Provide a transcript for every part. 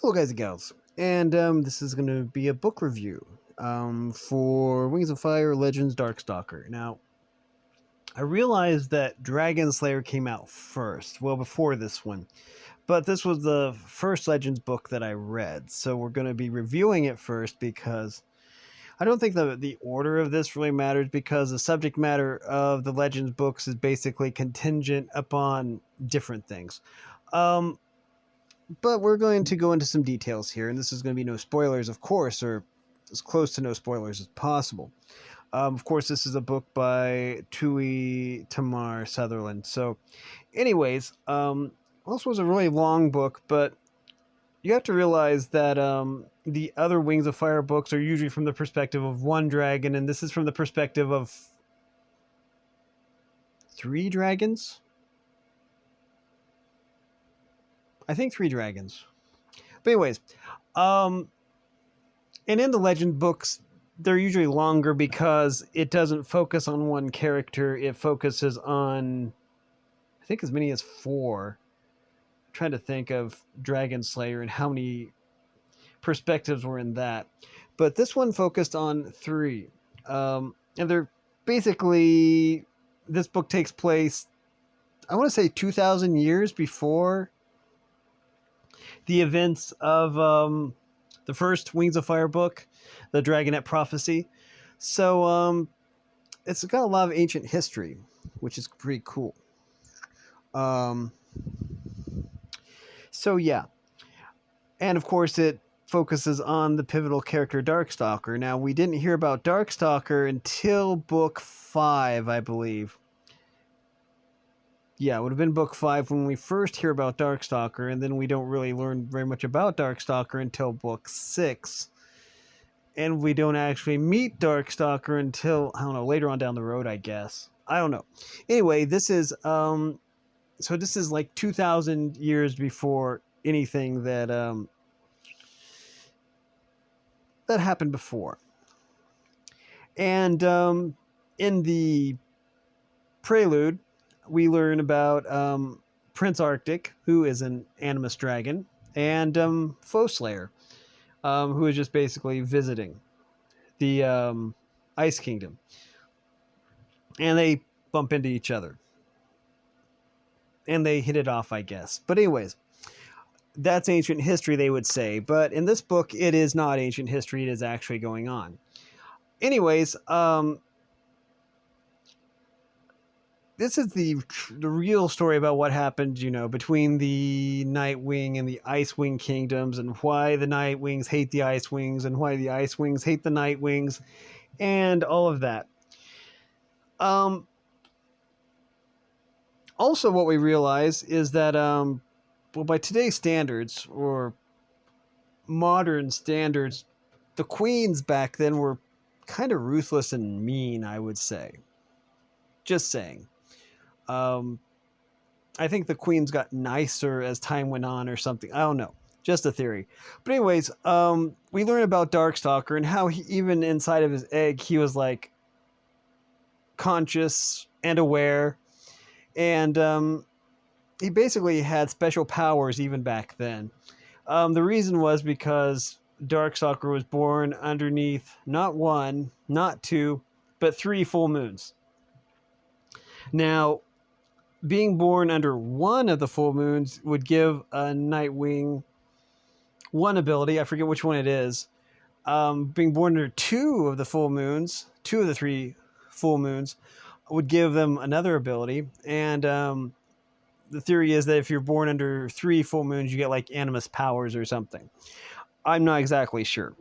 Hello, guys and gals, and this is going to be a book review for Wings of Fire Legends Darkstalker. Now, I realized that Dragon Slayer came out first, well, before this one, but this was the first Legends book that I read, so we're going to be reviewing it first because I don't think the order of this really matters because the subject matter of the Legends books is basically contingent upon different things. Um, but we're going to go into some details here, and this is going to be no spoilers, of course, or as close to no spoilers as possible. Of course, this is a book by Tui Tamar Sutherland. So, anyways, this was a really long book, but you have to realize that the other Wings of Fire books are usually from the perspective of one dragon, and this is from the perspective of 3 dragons. I think 3 dragons. But anyways, and in the legend books, they're usually longer because it doesn't focus on one character. It focuses on, I think, as many as 4. I'm trying to think of Dragon Slayer and how many perspectives were in that. But this one focused on 3. And they're basically, this book takes place, I want to say 2,000 years before the events of the first Wings of Fire book, the Dragonet Prophecy. So it's got a lot of ancient history, which is pretty cool. So yeah. And of course it focuses on the pivotal character Darkstalker. Now, we didn't hear about Darkstalker until book 5, I believe. Yeah, it would have been book 5 when we first hear about Darkstalker, and then we don't really learn very much about Darkstalker until book 6. And we don't actually meet Darkstalker until, I don't know, later on down the road, I guess. I don't know. Anyway, this is, so this is like 2,000 years before anything that, that happened before. And in the prelude, we learn about Prince Arctic, who is an animus dragon, and Foe Slayer, who is just basically visiting the Ice Kingdom. And they bump into each other. And they hit it off, I guess. But anyways, that's ancient history, they would say. But in this book, it is not ancient history. It is actually going on. Anyways, this is the real story about what happened, you know, between the Nightwing and the Icewing kingdoms, and why the Nightwings hate the Icewings, and why the Icewings hate the Nightwings, and all of that. Also, what we realize is that, well, by today's standards, or modern standards, the queens back then were kind of ruthless and mean, I would say. Just saying. I think the queens got nicer as time went on or something. I don't know. Just a theory. But anyways, we learn about Darkstalker and how he, even inside of his egg, he was like conscious and aware. And he basically had special powers even back then. The reason was because Darkstalker was born underneath not 1, not 2, but 3 full moons. Now, being born under 1 of the full moons would give a Nightwing 1 ability. I forget which one it is. Being born under 2 of the full moons, 2 of the 3 full moons, would give them another ability. And the theory is that if you're born under 3 full moons, you get like animus powers or something. I'm not exactly sure.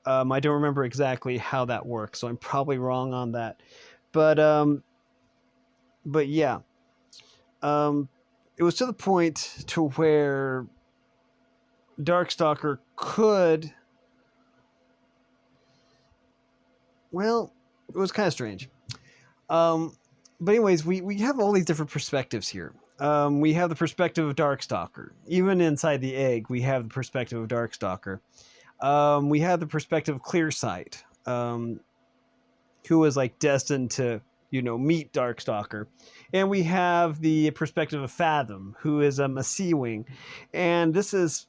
I don't remember exactly how that works, so I'm probably wrong on that. But yeah. It was to the point to where Darkstalker could, well, it was kind of strange. But anyways, we have all these different perspectives here. We have the perspective of Darkstalker. Even inside the egg, we have the perspective of Darkstalker. We have the perspective of Clearsight, who was like destined to, you know, meet Darkstalker. And we have the perspective of Fathom, who is a Sea Wing. And this is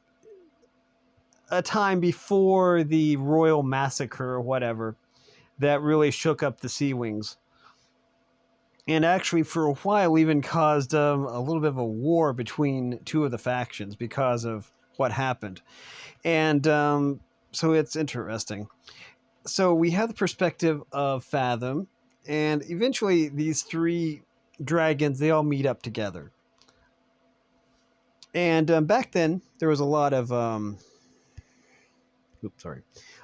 a time before the royal massacre or whatever that really shook up the Sea Wings. And actually, for a while, even caused a little bit of a war between two of the factions because of what happened. And so it's interesting. So we have the perspective of Fathom, and eventually these three dragons, they all meet up together. And back then, there was a lot of a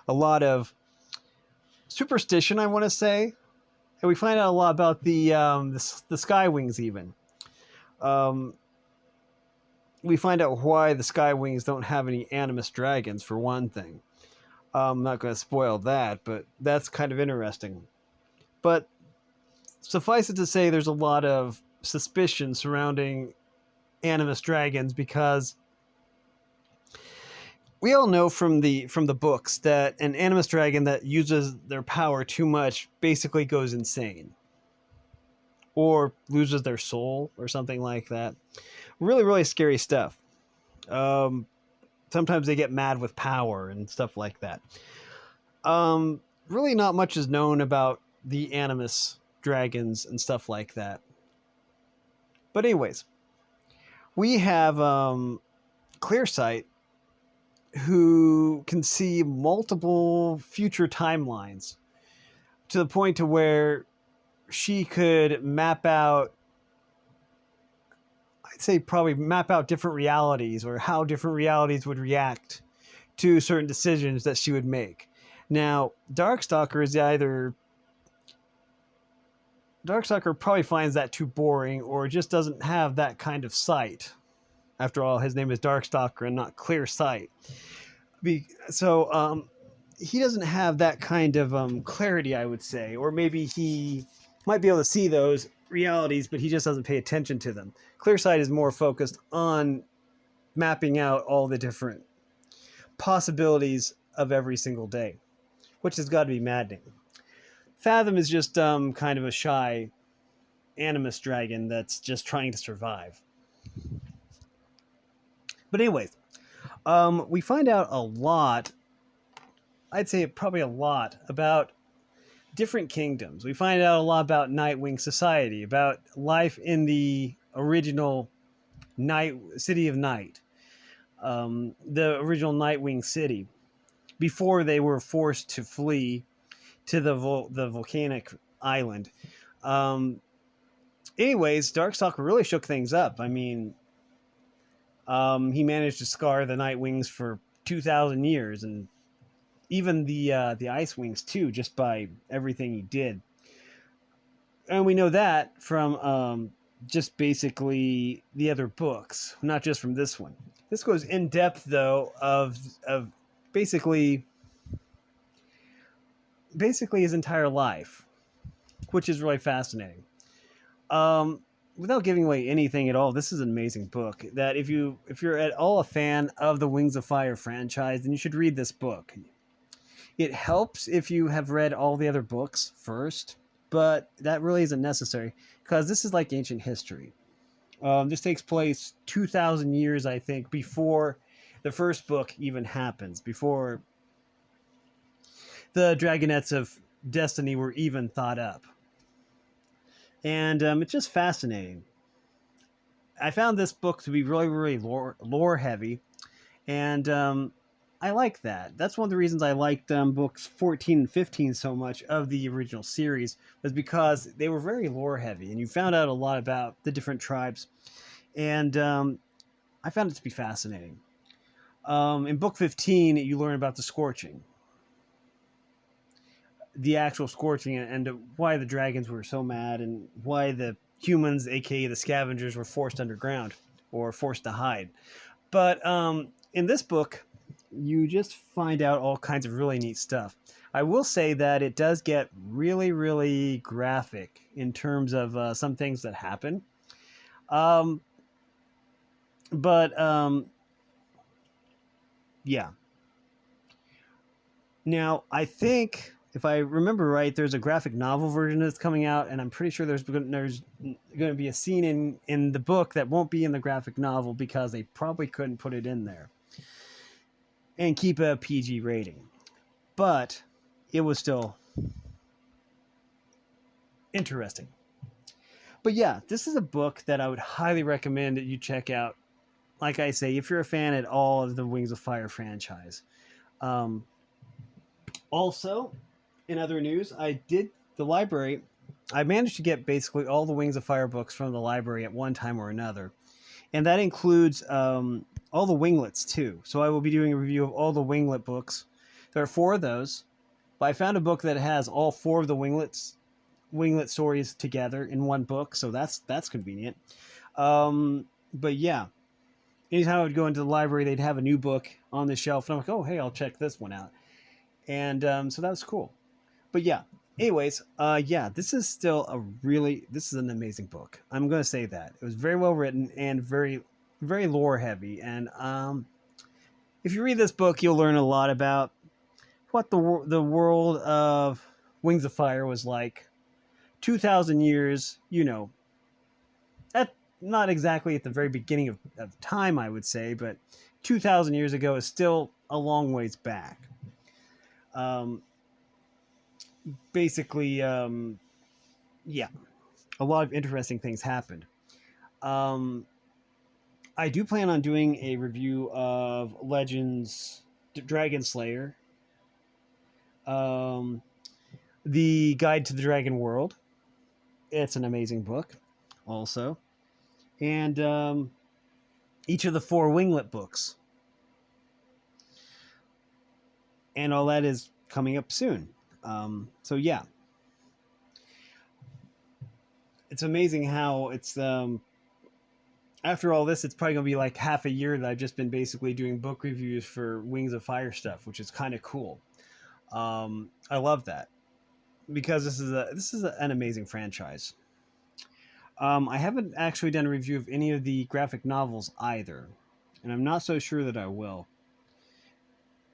lot of superstition, I want to say, and we find out a lot about the Sky Wings. Even we find out why the Sky Wings don't have any animus dragons, for one thing. I'm not going to spoil that, but that's kind of interesting. But suffice it to say, there's a lot of suspicion surrounding animus dragons because we all know from the books that an animus dragon that uses their power too much basically goes insane or loses their soul or something like that. Really, really scary stuff. Sometimes they get mad with power and stuff like that. Really not much is known about the animus dragons and stuff like that. But anyways, we have Clearsight, who can see multiple future timelines to the point to where she could map out, I'd say probably map out different realities or how different realities would react to certain decisions that she would make. Now, Darkstalker probably finds that too boring or just doesn't have that kind of sight. After all, his name is Darkstalker and not Clearsight. So he doesn't have that kind of clarity, I would say. Or maybe he might be able to see those realities, but he just doesn't pay attention to them. Clearsight is more focused on mapping out all the different possibilities of every single day, which has got to be maddening. Fathom is just kind of a shy animus dragon that's just trying to survive. But anyways, we find out a lot, I'd say probably a lot, about different kingdoms. We find out a lot about Nightwing society, about life in the original City of Night, the original Nightwing city, before they were forced to flee to the volcanic island. Anyways, Darkstalker really shook things up. I mean, he managed to scar the Nightwings for 2,000 years, and even the Ice Wings too, just by everything he did. And we know that from just basically the other books, not just from this one. This goes in depth though of basically his entire life, which is really fascinating. Without giving away anything at all, this is an amazing book that if you're at all a fan of the Wings of Fire franchise, then you should read this book. It helps if you have read all the other books first, but that really isn't necessary because this is like ancient history. This takes place 2,000 years, I think, before the first book even happens, before the Dragonets of Destiny were even thought up. And it's just fascinating. I found this book to be really, really lore heavy, and I like that. That's one of the reasons I liked books 14 and 15 so much of the original series, was because they were very lore heavy, and you found out a lot about the different tribes, and I found it to be fascinating. In book 15, you learn about the Scorching. The actual Scorching and why the dragons were so mad and why the humans, aka the scavengers, were forced underground or forced to hide. But in this book, you just find out all kinds of really neat stuff. I will say that it does get really, really graphic in terms of some things that happen. Yeah. Now, I think, if I remember right, there's a graphic novel version that's coming out, and I'm pretty sure there's going to be a scene in the book that won't be in the graphic novel because they probably couldn't put it in there. and keep a PG rating. But it was still interesting. But yeah, this is a book that I would highly recommend that you check out. Like I say, if you're a fan at all of the Wings of Fire franchise. Also, in other news, the library. I managed to get basically all the Wings of Fire books from the library at one time or another, and that includes all the winglets too. So I will be doing a review of all the winglet books. There are 4 of those, but I found a book that has all 4 of the winglet stories together in one book, so that's convenient. But yeah, anytime I would go into the library, they'd have a new book on the shelf, and I'm like, oh hey, I'll check this one out, and so that was cool. But yeah, anyways, yeah, this is an amazing book. I'm gonna say that it was very well written and very very lore heavy, and if you read this book, you'll learn a lot about what the world of Wings of Fire was like 2,000 years, at not exactly at the very beginning of time, I would say, but 2,000 years ago is still a long ways back. Basically, yeah, a lot of interesting things happened. I do plan on doing a review of Legends Dragon Slayer, the Guide to the Dragon World. It's an amazing book, also, and each of the 4 winglet books, and all that is coming up soon. So yeah, it's amazing how it's after all this, it's probably gonna be like half a year that I've just been basically doing book reviews for Wings of Fire stuff, which is kind of cool. I love that because this is an amazing franchise. I haven't actually done a review of any of the graphic novels either, and I'm not so sure that I will.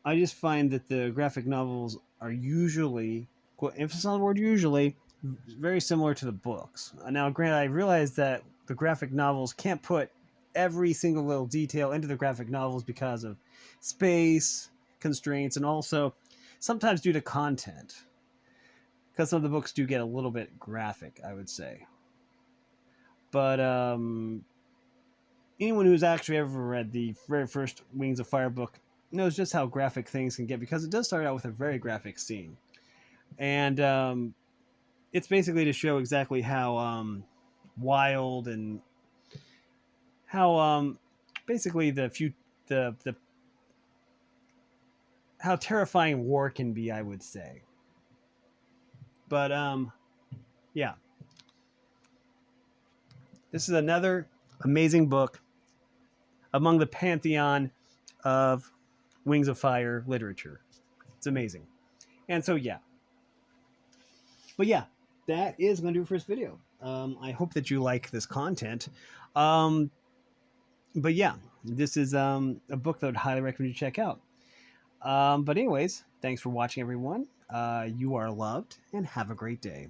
I just find that the graphic novels are usually, quote, emphasis on the word usually, very similar to the books. Now, granted, I realize that the graphic novels can't put every single little detail into the graphic novels because of space constraints, and also sometimes due to content, because some of the books do get a little bit graphic, I would say. But anyone who's actually ever read the very first Wings of Fire book knows just how graphic things can get, because it does start out with a very graphic scene, and it's basically to show exactly how wild and how basically the how terrifying war can be, I would say. But yeah, this is another amazing book among the pantheon of Wings of Fire literature. It's amazing. And so yeah, but yeah, that is going to do it for this video. I hope that you like this content. But yeah, this is a book that I would highly recommend you check out. But anyways, thanks for watching, everyone. You are loved, and have a great day.